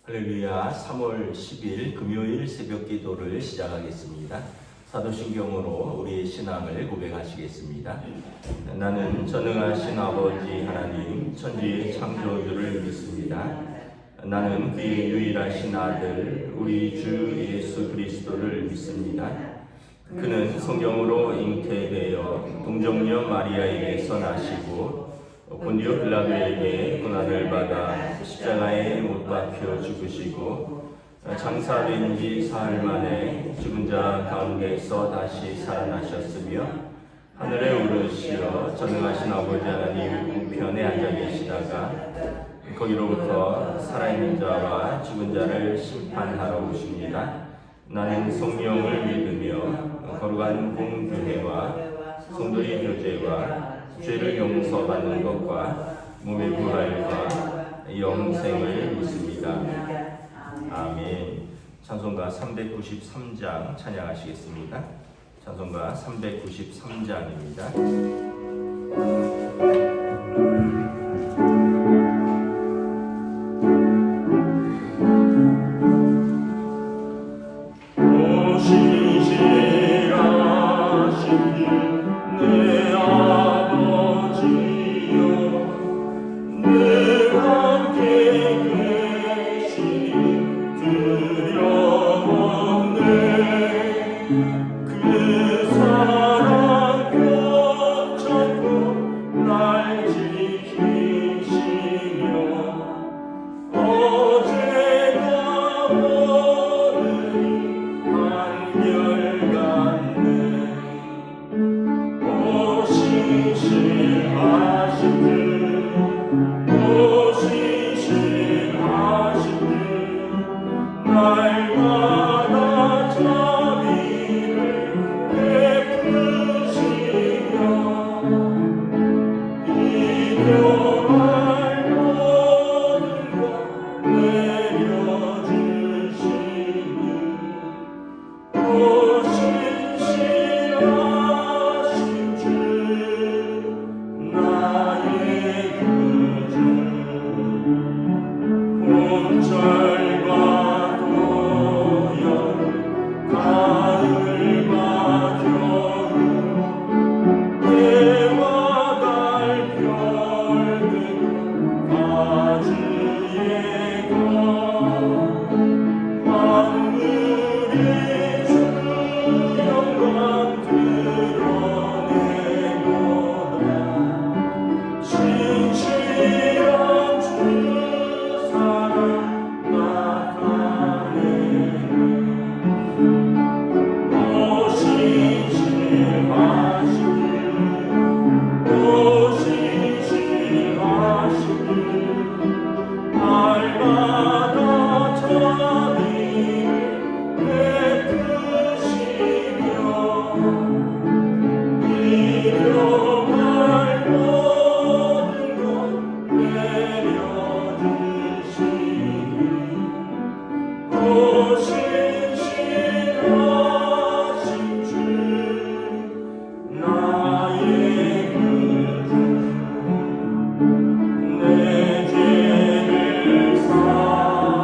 할렐루야. 3월 10일 금요일 새벽 기도를 시작하겠습니다. 사도신경으로 우리의 신앙을 고백하시겠습니다. 나는 전능하신 아버지 하나님 천지의 창조주를 믿습니다. 나는 그의 유일하신 아들 우리 주 예수 그리스도를 믿습니다. 그는 성령으로 잉태되어 동정녀 마리아에게서 나시고 본디오 빌라도에게 고난을 받아 십자가에 못 박혀 죽으시고 장사된 지 사흘 만에 죽은 자 가운데서 다시 살아나셨으며 하늘에 오르시어 전능하신 아버지 하나님 우편에 앉아 계시다가 거기로부터 살아있는 자와 죽은 자를 심판하러 오십니다. 나는 성령을 믿으며 거룩한 공교회와 성도의 교제와 죄를 용서받는 것과 몸의 부활과 영생을 믿습니다. 아멘. 찬송가 393장 찬양하시겠습니다. 찬송가 393장입니다. 내 죄를 사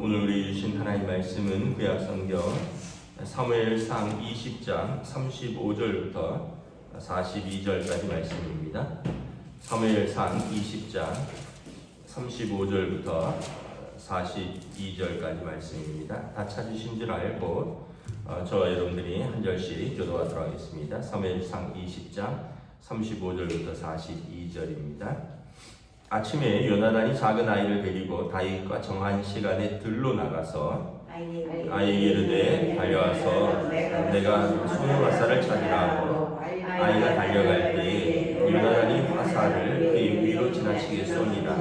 오늘 우리 주신 하나님 말씀은 구약성경 사무엘상 20장 35절부터 42절까지 말씀입니다. 사무엘상 20장 35절부터 42절까지 말씀입니다. 다 찾으신 줄 알고 저와 여러분들이 한 절씩 교도하도록 하겠습니다. 사무엘상 20장 35절부터 42절입니다. 아침에 요나단이 작은 아이를 데리고 다윗과 정한 시간에 들로 나가서 아이에게 이르되 달려와서 내가 소녀 화살을 찾으라 하고 아이가 달려갈 때에 요나단이 화살을 그의 위로 지나치게 쏘니라.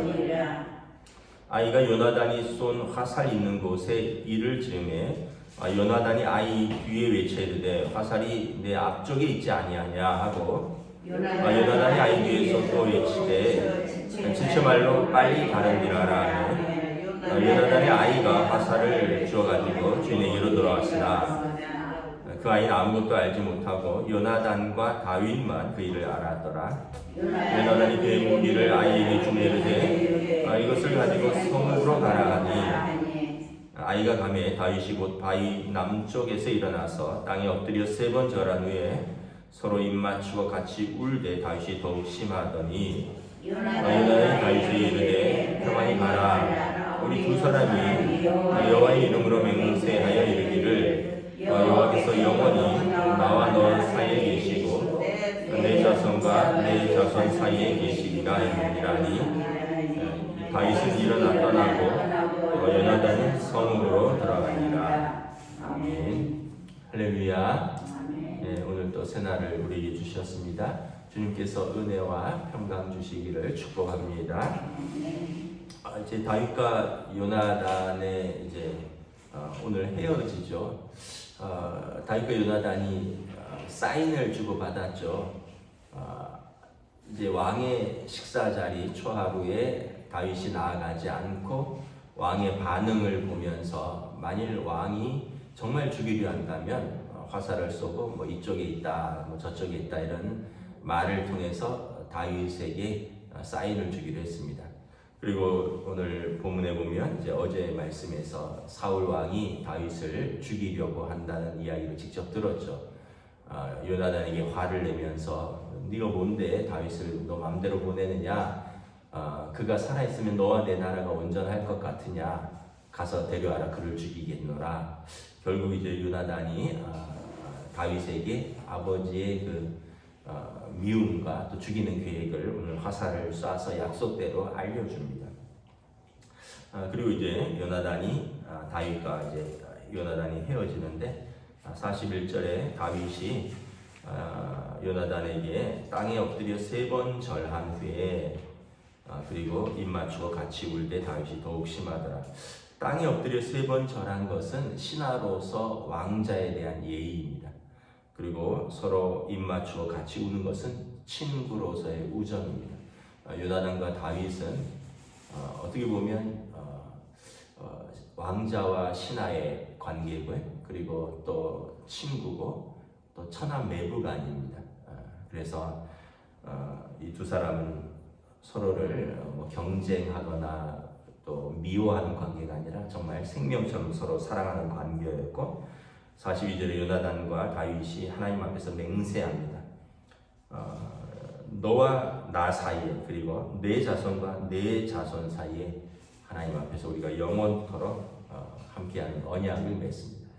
아이가 요나단이 쏜 화살 있는 곳에 이를 지음에 요나단이 아이 뒤에 외쳐 이르되 화살이 내 앞쪽에 있지 아니하냐 하고 요나단이 아이 뒤에서 또 외치되 지체 말로 빨리 가는지라 하며 요나단의 아이가 화살을 주어가지고 주인에게로 돌아왔으나 그 아이는 아무것도 알지 못하고 요나단과 다윗만 그 일을 알았더라. 요나단이 그의 무기를 아이에게 주며 이르되 이것을 가지고 성읍으로 가라 하니 아이가 가매 다윗이 곧 바위 남쪽에서 일어나서 땅에 엎드려 3번 절한 후에 서로 입 맞추고 같이 울되 다윗이 더욱 심하더니 요나단이 다윗에게 이르되 평안히 가라. 우리 두 사람이 여호와의 이름으로 맹세하여 이르기를 여호와께서 영원히 나와 너 사이에 계시고 내 자손과 내 자손 사이에 계시리라 이르니라니 다윗은 일어나 떠나고 요나단은 성읍으로 들어가니라. 아멘. 할렐루야. 네, 오늘 또 새날을 우리에게 주셨습니다. 주님께서 은혜와 평강 주시기를 축복합니다. 이제 다윗과 요나단의 이제 오늘 헤어지죠. 다윗과 요나단이 사인을 주고 받았죠. 이제 왕의 식사 자리 초하루에 다윗이 나아가지 않고 왕의 반응을 보면서 만일 왕이 정말 죽이려 한다면 화살을 쏘고 뭐 이쪽에 있다, 뭐 저쪽에 있다 이런 말을 통해서 다윗에게 사인을 주기로 했습니다. 그리고 오늘 본문에 보면 이제 어제 말씀에서 사울 왕이 다윗을 죽이려고 한다는 이야기를 직접 들었죠. 요나단에게 화를 내면서 네가 뭔데 다윗을 너 맘대로 보내느냐? 그가 살아있으면 너와 내 나라가 온전할 것 같으냐? 가서 데려와라 그를 죽이겠노라. 결국 이제 요나단이 다윗에게 아버지의 그 미움과 또 죽이는 계획을 오늘 화살을 쏴서 약속대로 알려줍니다. 그리고 이제 요나단이 다윗과 이제 요나단이 헤어지는데 41절에 다윗이 요나단에게 땅에 엎드려 3번 절한 후에 그리고 입 맞추고 같이 울때 다윗이 더욱 심하더라. 땅에 엎드려 3번 절한 것은 신하로서 왕자에 대한 예의입니다. 그리고 서로 입 맞추고 같이 우는 것은 친구로서의 우정입니다. 요나단과 다윗은 어떻게 보면 왕자와 신하의 관계고요. 그리고 또 친구고 또 천하 매부간입니다. 그래서 이 두 사람은 서로를 경쟁하거나 또 미워하는 관계가 아니라 정말 생명처럼 서로 사랑하는 관계였고 42절에 요나단과 다윗이 하나님 앞에서 맹세합니다. 너와 나 사이에 그리고 내 자손과 내 자손 사이에 하나님 앞에서 우리가 영원토록 함께하는 언약을 맺습니다.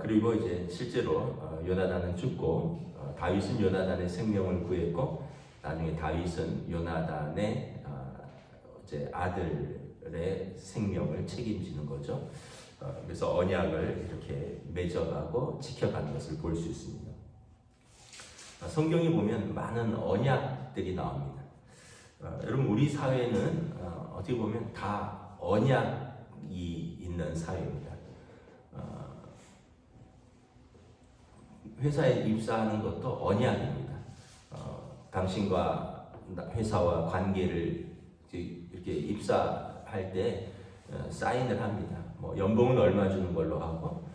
그리고 이제 실제로 요나단은 죽고 다윗은 요나단의 생명을 구했고 나중에 다윗은 요나단의 이제 아들의 생명을 책임지는 거죠. 그래서 언약을 이렇게 맺어가고 지켜가는 것을 볼 수 있습니다. 성경에 보면 많은 언약들이 나옵니다. 여러분 우리 사회는 어떻게 보면 다 언약이 있는 사회입니다. 회사에 입사하는 것도 언약입니다. 당신과 회사와 관계를 이렇게 입사할 때 사인을 합니다. 뭐 연봉은 얼마 주는 걸로 하고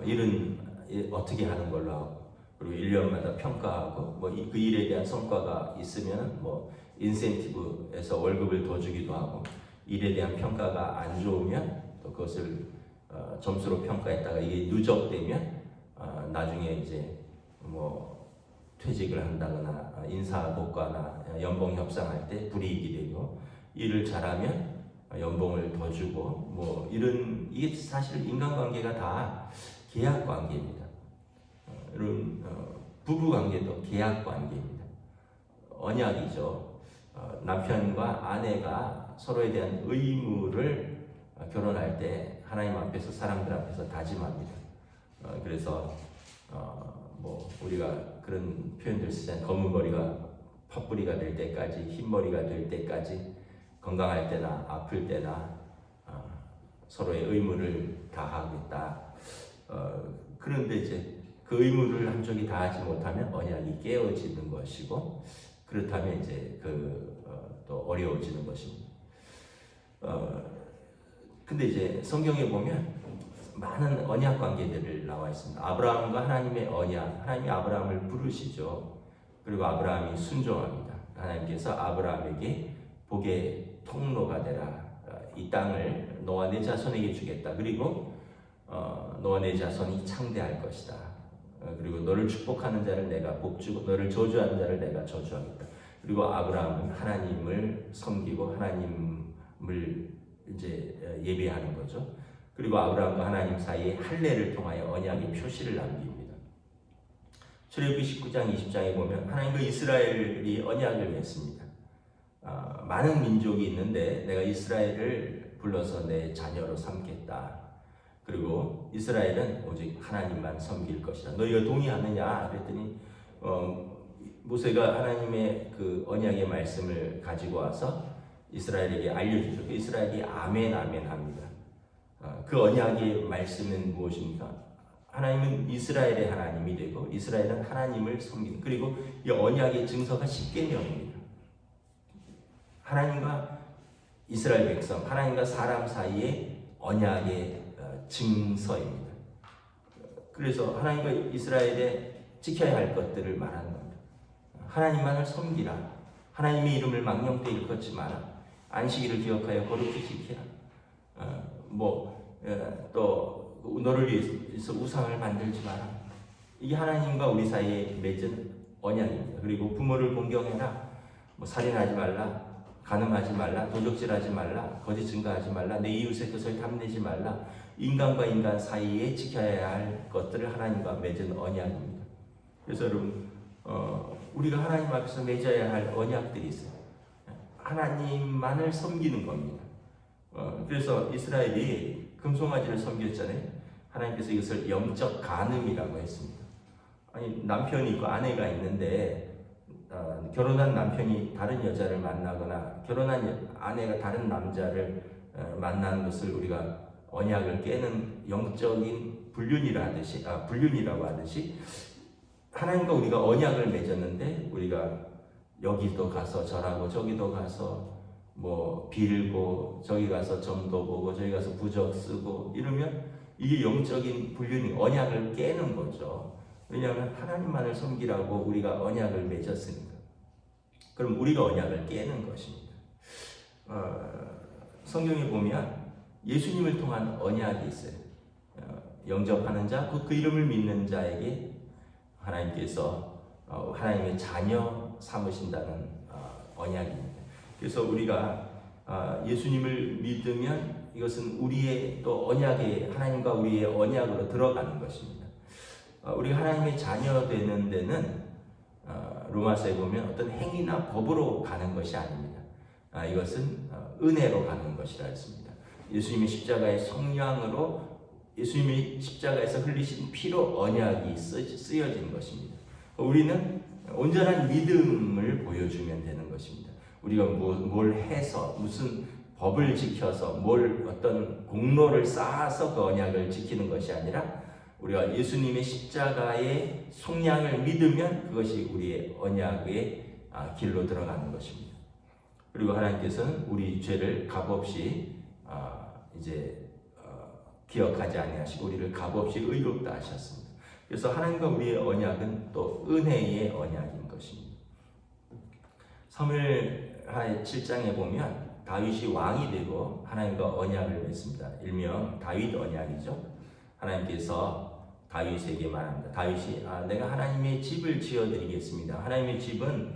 일은 어떻게 하는 걸로 하고 그리고 1년마다 평가하고 뭐 그 일에 대한 성과가 있으면 뭐 인센티브에서 월급을 더 주기도 하고 일에 대한 평가가 안 좋으면 또 그것을 점수로 평가했다가 이게 누적되면 나중에 이제 뭐 퇴직을 한다거나 인사고과나 연봉 협상할 때 불이익이 되고, 일을 잘하면 연봉을 더 주고 뭐 이런, 이게 사실 인간관계가 다 계약 관계입니다. 이런 부부 관계도 계약 관계입니다. 언약이죠. 남편과 아내가 서로에 대한 의무를 결혼할 때 하나님 앞에서, 사람들 앞에서 다짐합니다. 그래서 뭐 우리가 그런 표현들 쓰잖아요. 검은 머리가 팥뿌리가 될 때까지, 흰 머리가 될 때까지, 건강할 때나 아플 때나 서로의 의무를 다하겠다. 그런데 이제 그 의무를 한쪽이 다하지 못하면 언약이 깨어지는 것이고, 그렇다면 이제 또 어려워지는 것입니다. 근데 이제 성경에 보면 많은 언약 관계들을 나와 있습니다. 아브라함과 하나님의 언약, 하나님이 아브라함을 부르시죠. 그리고 아브라함이 순종합니다. 하나님께서 아브라함에게 복의 통로가 되라. 이 땅을 너와 내 자손에게 주겠다. 그리고 너와 내 자손이 창대할 것이다. 그리고 너를 축복하는 자를 내가 복주고 너를 저주하는 자를 내가 저주하겠다. 그리고 아브라함은 하나님을 섬기고 하나님을 이제 예배하는 거죠. 그리고 아브라함과 하나님 사이에 할례를 통하여 언약의 표시를 남깁니다. 출애굽기 19장 20장에 보면 하나님과 이스라엘이 언약을 맺습니다. 많은 민족이 있는데 내가 이스라엘을 불러서 내 자녀로 삼겠다. 그리고 이스라엘은 오직 하나님만 섬길 것이다. 너희가 동의하느냐? 그랬더니 모세가 하나님의 그 언약의 말씀을 가지고 와서 이스라엘에게 알려주죠. 그 이스라엘이 아멘 아멘 합니다. 그 언약의 말씀은 무엇입니까? 하나님은 이스라엘의 하나님이 되고 이스라엘은 하나님을 섬기는, 그리고 이 언약의 증서가 십계명입니다. 하나님과 이스라엘 백성, 하나님과 사람 사이의 언약의 증서입니다. 그래서 하나님과 이스라엘에 지켜야 할 것들을 말하는 겁니다. 하나님만을 섬기라. 하나님의 이름을 망령되이 일컫지 마라. 안식일을 기억하여 거룩히 지키라. 또 너를 위해서 우상을 만들지 마라. 이게 하나님과 우리 사이에 맺은 언약입니다. 그리고 부모를 공경해라. 살인하지 말라. 간음하지 말라. 도적질하지 말라. 거짓 증거하지 말라. 내 이웃의 것을 탐내지 말라. 인간과 인간 사이에 지켜야 할 것들을 하나님과 맺은 언약입니다. 그래서 여러분, 우리가 하나님 앞에서 맺어야 할 언약들이 있어요. 하나님만을 섬기는 겁니다. 그래서 이스라엘이 금송아지를 섬겼잖아요. 하나님께서 이것을 영적 간음이라고 했습니다. 아니, 남편이 있고 아내가 있는데 결혼한 남편이 다른 여자를 만나거나 결혼한 아내가 다른 남자를 만나는 것을 우리가 언약을 깨는 영적인 불륜이라고 하듯이 하나님과 우리가 언약을 맺었는데 우리가 여기도 가서 절하고 저기도 가서 빌고 저기 가서 점도 보고 저기 가서 부적 쓰고 이러면 이게 영적인 불륜이, 언약을 깨는 거죠. 왜냐하면 하나님만을 섬기라고 우리가 언약을 맺었으니까. 그럼 우리가 언약을 깨는 것입니다. 성경에 보면 예수님을 통한 언약이 있어요. 영접하는 자, 곧 그 이름을 믿는 자에게 하나님께서 하나님의 자녀 삼으신다는 언약입니다. 그래서 우리가 예수님을 믿으면 이것은 우리의 또 언약의, 하나님과 우리의 언약으로 들어가는 것입니다. 우리가 하나님의 자녀 되는 데는 로마서에 보면 어떤 행위나 법으로 가는 것이 아닙니다. 이것은 은혜로 가는 것이라 했습니다. 예수님의 십자가의 성량으로, 예수님이 십자가에서 흘리신 피로 언약이 쓰여진 것입니다. 우리는 온전한 믿음을 보여주면 되는 것입니다. 우리가 뭘 해서, 무슨 법을 지켜서, 어떤 공로를 쌓아서 그 언약을 지키는 것이 아니라 우리가 예수님의 십자가의 속량을 믿으면 그것이 우리의 언약의 길로 들어가는 것입니다. 그리고 하나님께서는 우리 죄를 값없이 기억하지 아니하시고 우리를 값없이 의롭다 하셨습니다. 그래서 하나님과 우리의 언약은 또 은혜의 언약인 것입니다. 사무엘하 7장에 보면 다윗이 왕이 되고 하나님과 언약을 맺습니다. 일명 다윗 언약이죠. 하나님께서 다윗에게 말합니다. 다윗이 내가 하나님의 집을 지어드리겠습니다. 하나님의 집은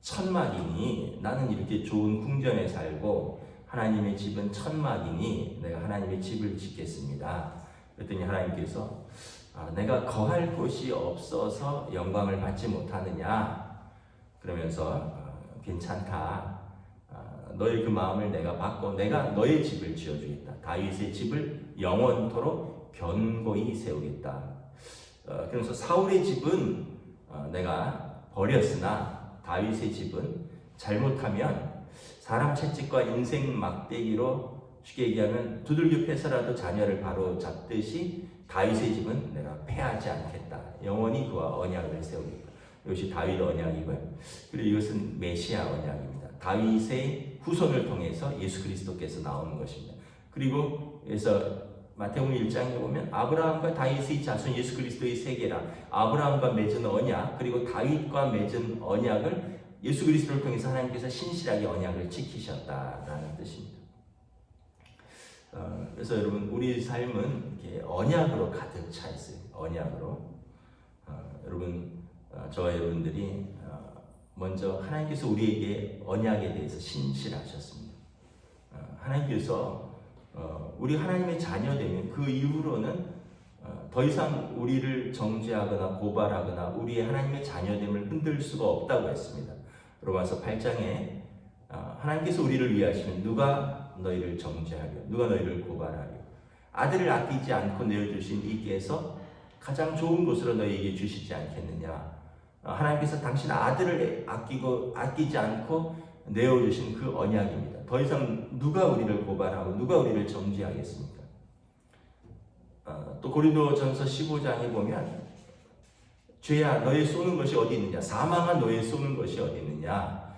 천막이니 나는 이렇게 좋은 궁전에 살고 하나님의 집은 천막이니 내가 하나님의 집을 짓겠습니다. 그랬더니 하나님께서 내가 거할 곳이 없어서 영광을 받지 못하느냐? 그러면서 괜찮다. 너의 그 마음을 내가 받고 내가 너의 집을 지어주겠다. 다윗의 집을 영원토록 견고히 세우겠다. 그래서 사울의 집은 내가 버렸으나 다윗의 집은 잘못하면 사람 채찍과 인생 막대기로 쉽게 얘기하면 두들겨 패서라도 자녀를 바로 잡듯이 다윗의 집은 내가 패하지 않겠다. 영원히 그와 언약을 세우겠다. 이것이 다윗 언약이고요. 그리고 이것은 메시아 언약입니다. 다윗의 후손을 통해서 예수 그리스도께서 나오는 것입니다. 그리고 그래서 마태복음 1장에 보면 아브라함과 다윗의 자손 예수 그리스도의 세계라. 아브라함과 맺은 언약 그리고 다윗과 맺은 언약을 예수 그리스도를 통해서 하나님께서 신실하게 언약을 지키셨다라는 뜻입니다. 그래서 여러분 우리 삶은 이렇게 언약으로 가득 차 있어요. 언약으로. 여러분 저와 여러분들이 먼저 하나님께서 우리에게 언약에 대해서 신실하셨습니다. 하나님께서 우리 하나님의 자녀 되면 그 이후로는 더 이상 우리를 정죄하거나 고발하거나 우리의 하나님의 자녀됨을 흔들 수가 없다고 했습니다. 로마서 8장에 하나님께서 우리를 위하시면 누가 너희를 정죄하려 누가 너희를 고발하려 아들을 아끼지 않고 내어주신 이께서 가장 좋은 곳으로 너희에게 주시지 않겠느냐. 하나님께서 당신 아들을 아끼지 않고 내어주신 그 언약입니다. 더 이상 누가 우리를 고발하고 누가 우리를 정죄하겠습니까? 또 고린도전서 15장에 보면 죄야 너의 쏘는 것이 어디 있느냐, 사망한 너의 쏘는 것이 어디 있느냐.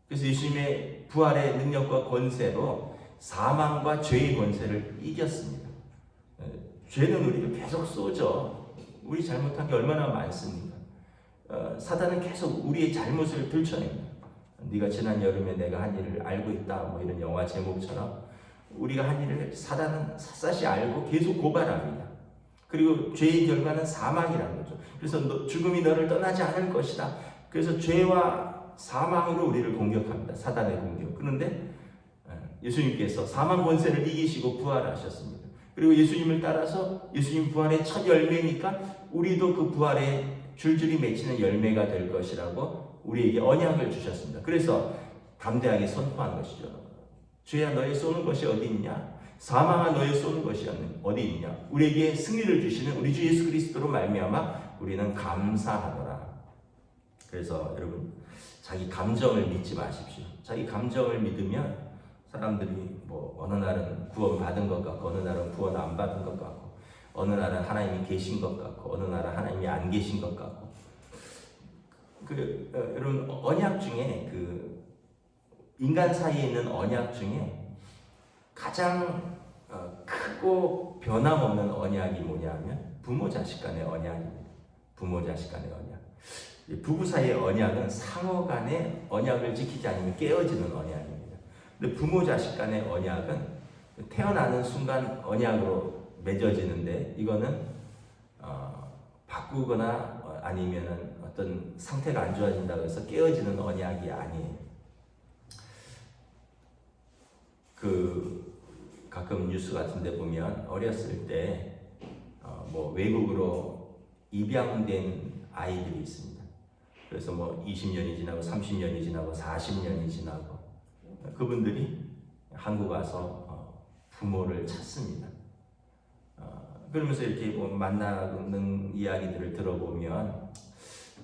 그래서 예수님의 부활의 능력과 권세로 사망과 죄의 권세를 이겼습니다. 죄는 우리를 계속 쏘죠. 우리 잘못한 게 얼마나 많습니까? 사단은 계속 우리의 잘못을 들춰냅니다. 네가 지난 여름에 내가 한 일을 알고 있다, 뭐 이런 영화 제목처럼 우리가 한 일을 사단은 샅샅이 알고 계속 고발합니다. 그리고 죄의 결과는 사망이라는 거죠. 그래서 죽음이 너를 떠나지 않을 것이다. 그래서 죄와 사망으로 우리를 공격합니다. 사단의 공격. 그런데 예수님께서 사망 권세를 이기시고 부활하셨습니다. 그리고 예수님을 따라서 예수님 부활의 첫 열매니까 우리도 그 부활에 줄줄이 맺히는 열매가 될 것이라고 우리에게 언약을 주셨습니다. 그래서 담대하게 선포한 것이죠. 죄야 너의 쏘는 것이 어디 있냐? 사망아 너의 쏘는 것이 어디 있냐? 우리에게 승리를 주시는 우리 주 예수 그리스도로 말미암아 우리는 감사하노라. 그래서 여러분 자기 감정을 믿지 마십시오. 자기 감정을 믿으면 사람들이 뭐 어느 날은 구원 받은 것 같고 어느 날은 구원 안 받은 것 같고 어느 날은 하나님이 계신 것 같고 어느 날은 하나님이 안 계신 것 같고 여러분 언약 중에 그 인간 사이에 있는 언약 중에 가장 크고 변함없는 언약이 뭐냐면 부모 자식 간의 언약입니다. 부모 자식 간의 언약. 부부 사이의 언약은 상호 간의 언약을 지키지 않으면 깨어지는 언약입니다. 근데 부모 자식 간의 언약은 태어나는 순간 언약으로 맺어지는데 이거는 바꾸거나 아니면은 어떤 상태가 안 좋아진다고 해서 깨어지는 언약이 아니에요. 가끔 뉴스 같은 데 보면 어렸을 때 뭐 외국으로 입양된 아이들이 있습니다. 그래서 뭐 20년이 지나고 30년이 지나고 40년이 지나고 그분들이 한국 와서 부모를 찾습니다. 그러면서 이렇게 뭐 만나는 이야기들을 들어보면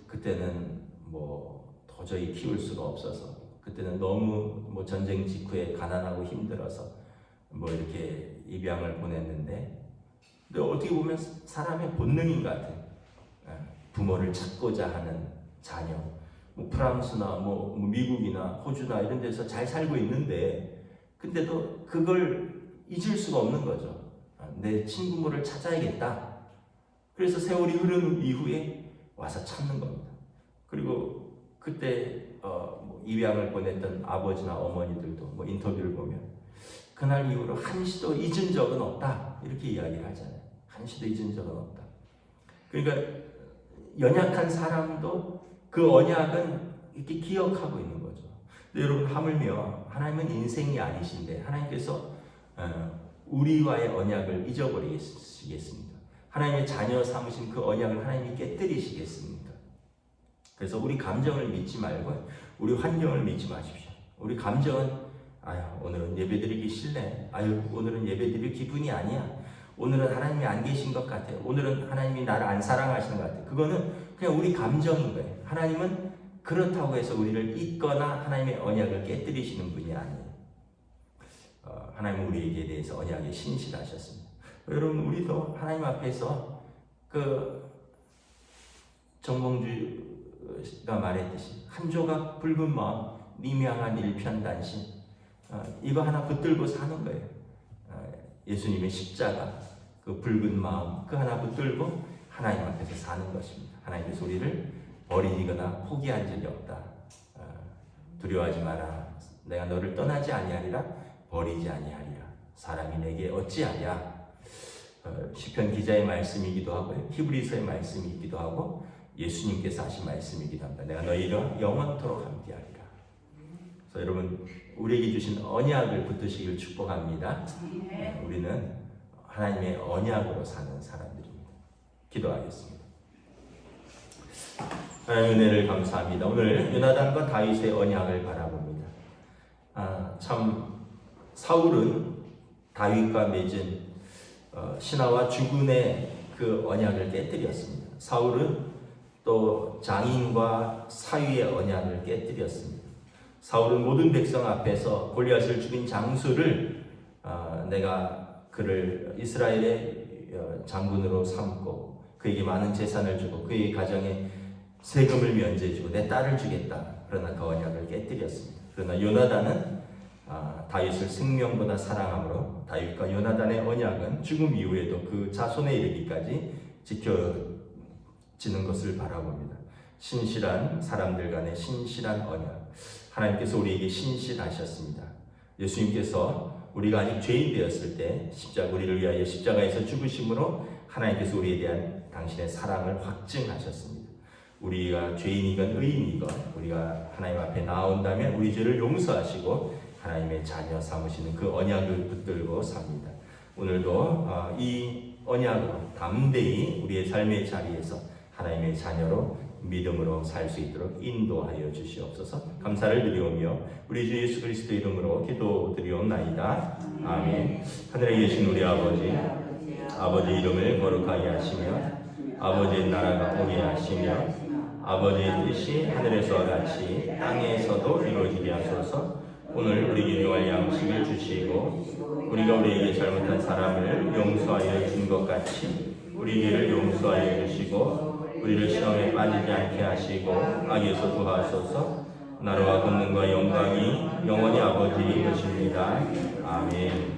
그때는 뭐 도저히 키울 수가 없어서 그때는 너무 뭐 전쟁 직후에 가난하고 힘들어서 뭐 이렇게 입양을 보냈는데 근데 어떻게 보면 사람의 본능인 것 같아요. 부모를 찾고자 하는 자녀. 뭐 프랑스나 뭐 미국이나 호주나 이런 데서 잘 살고 있는데 근데도 그걸 잊을 수가 없는 거죠. 내 친부모를 찾아야겠다. 그래서 세월이 흐르는 이후에 와서 찾는 겁니다. 그리고 그때 입양을 보냈던 아버지나 어머니들도 인터뷰를 보면 그날 이후로 한시도 잊은 적은 없다 이렇게 이야기를 하잖아요. 한시도 잊은 적은 없다. 그러니까 연약한 사람도 그 언약은 이렇게 기억하고 있는 거죠. 근데 여러분, 하물며 하나님은 인생이 아니신데 하나님께서 우리와의 언약을 잊어버리시겠습니까? 하나님의 자녀 삼으신 그 언약을 하나님이 깨뜨리시겠습니까? 그래서 우리 감정을 믿지 말고 우리 환경을 믿지 마십시오. 우리 감정은 오늘은 예배드리기 싫네. 오늘은 예배드릴 기분이 아니야. 오늘은 하나님이 안 계신 것 같아. 오늘은 하나님이 나를 안 사랑하시는 것 같아. 그거는 그냥 우리 감정인 거예요. 하나님은 그렇다고 해서 우리를 잊거나 하나님의 언약을 깨뜨리시는 분이 아니에요. 하나님은 우리에게 대해서 언약에 신실하셨습니다. 여러분, 우리도 하나님 앞에서 정몽주가 말했듯이 한 조각 붉은 마음, 미명한 일편단심, 이거 하나 붙들고 사는 거예요. 예수님의 십자가, 그 붉은 마음, 그 하나 붙들고 하나님 앞에서 사는 것입니다. 하나님께서 우리를 버리거나 포기한 적이 없다. 두려워하지 마라. 내가 너를 떠나지 아니하리라. 버리지 아니하리라. 사람이 내게 어찌하랴. 시편 기자의 말씀이기도 하고요. 히브리서의 말씀이기도 하고 예수님께서 하신 말씀이기도 합니다. 내가 너희를 영원토록 함께하리라. 그래서 여러분, 우리에게 주신 언약을 붙드시길 축복합니다. 우리는 하나님의 언약으로 사는 사람들입니다. 기도하겠습니다. 하나님의 은혜를 감사합니다. 오늘 요나단과 다윗의 언약을 바라봅니다. 참 사울은 다윗과 맺은 신하와 주군의 그 언약을 깨뜨렸습니다. 사울은 또 장인과 사위의 언약을 깨뜨렸습니다. 사울은 모든 백성 앞에서 골리앗을 죽인 장수를 내가 그를 이스라엘의 장군으로 삼고 그에게 많은 재산을 주고 그의 가정에 세금을 면제해주고 내 딸을 주겠다. 그러나 그 언약을 깨뜨렸습니다. 그러나 요나단은 다윗을 생명보다 사랑함으로 다윗과 요나단의 언약은 죽음 이후에도 그 자손에 이르기까지 지켜지는 것을 바라봅니다. 신실한 사람들 간의 신실한 언약. 하나님께서 우리에게 신실하셨습니다. 예수님께서 우리가 아직 죄인 되었을 때 우리를 위하여 십자가에서 죽으심으로 하나님께서 우리에 대한 당신의 사랑을 확증하셨습니다. 우리가 죄인이건 의인이건 우리가 하나님 앞에 나온다면 우리 죄를 용서하시고 하나님의 자녀 삼으시는 그 언약을 붙들고 삽니다. 오늘도 이 언약으로 담대히 우리의 삶의 자리에서 하나님의 자녀로 믿음으로 살 수 있도록 인도하여 주시옵소서. 감사를 드리오며 우리 주 예수 그리스도 이름으로 기도드리옵나이다. 아멘. 하늘에 계신 우리 아버지 이름을 거룩하게 하시며 아버지의 나라가 오게 하시며 아버지의 뜻이 하늘에서와 같이 땅에서도 이루어지게 하소서. 오늘 우리에게 요할 양식을 주시고 우리가 우리에게 잘못한 사람을 용서하여 준 것 같이 우리에게를 용서하여 주시고 우리를 시험에 빠지지 않게 하시고 악에서 구하소서. 나라와 권능과 영광이 영원히 아버지의 것입니다. 아멘.